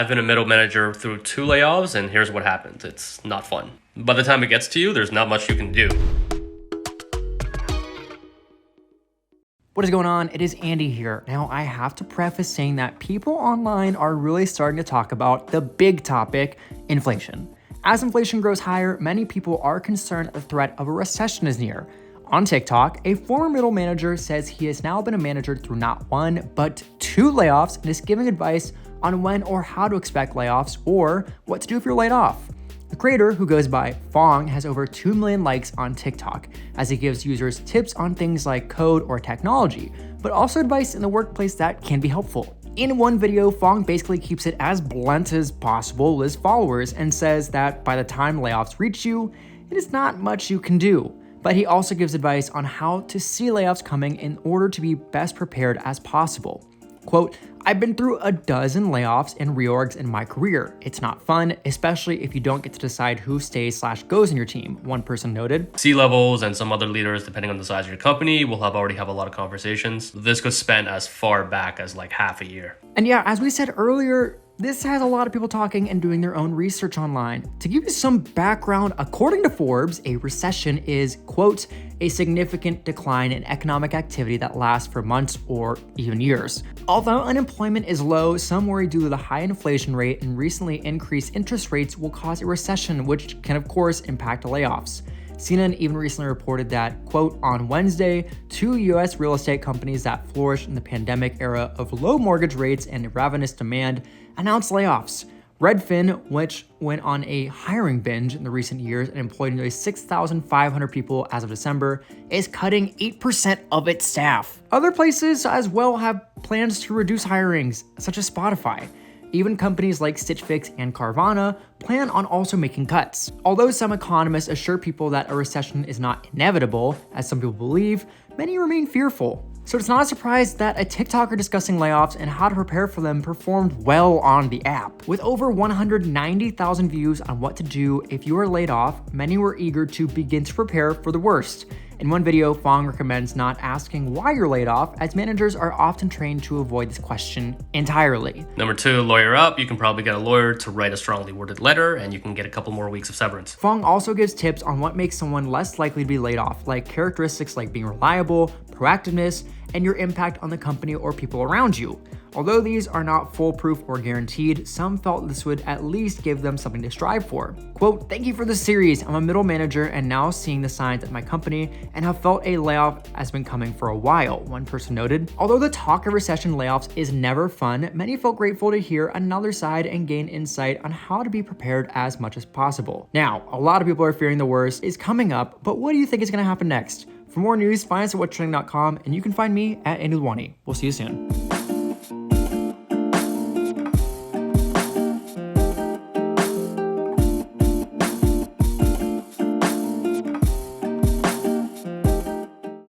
I've been a middle manager through 2 layoffs, and here's what happened. It's not fun. By the time it gets to you, there's not much you can do. What is going on? It is Andy here. Now, I have to preface saying that people online are really starting to talk about the big topic, inflation. As inflation grows higher, many people are concerned the threat of a recession is near. On TikTok, a former middle manager says he has now been a manager through not 1, but 2 layoffs and is giving advice on when or how to expect layoffs or what to do if you're laid off. The creator, who goes by Fong, has over 2 million likes on TikTok as he gives users tips on things like code or technology, but also advice in the workplace that can be helpful. In one video, Fong basically keeps it as blunt as possible with his followers and says that by the time layoffs reach you, it is not much you can do. But he also gives advice on how to see layoffs coming in order to be best prepared as possible. Quote, "I've been through a dozen layoffs and reorgs in my career. It's not fun, especially if you don't get to decide who stays/goes in your team," one person noted. C-levels and some other leaders, depending on the size of your company, will already have a lot of conversations. This could span as far back as like half a year. And yeah, as we said earlier, this has a lot of people talking and doing their own research online. To give you some background, according to Forbes, a recession is, quote, "a significant decline in economic activity that lasts for months or even years." Although unemployment is low, some worry due to the high inflation rate and recently increased interest rates will cause a recession, which can of course impact layoffs. CNN even recently reported that, quote, "On Wednesday, 2 US real estate companies that flourished in the pandemic era of low mortgage rates and ravenous demand announced layoffs. Redfin, which went on a hiring binge in the recent years and employed nearly 6,500 people as of December, is cutting 8% of its staff." Other places as well have plans to reduce hirings, such as Spotify. Even companies like Stitch Fix and Carvana plan on also making cuts. Although some economists assure people that a recession is not inevitable, as some people believe, many remain fearful. So it's not a surprise that a TikToker discussing layoffs and how to prepare for them performed well on the app. With over 190,000 views on what to do if you are laid off, many were eager to begin to prepare for the worst. In one video, Fong recommends not asking why you're laid off, as managers are often trained to avoid this question entirely. Number 2, lawyer up. You can probably get a lawyer to write a strongly worded letter, and you can get a couple more weeks of severance. Fong also gives tips on what makes someone less likely to be laid off, like characteristics like being reliable, proactiveness, and your impact on the company or people around you. Although these are not foolproof or guaranteed, some felt this would at least give them something to strive for. Quote, "Thank you for the series. I'm a middle manager and now seeing the signs at my company and have felt a layoff has been coming for a while," one person noted. Although the talk of recession layoffs is never fun, many felt grateful to hear another side and gain insight on how to be prepared as much as possible. Now, a lot of people are fearing the worst is coming up, but what do you think is going to happen next? For more news, find us at whatstrending.com, and you can find me at Lalwani. We'll see you soon.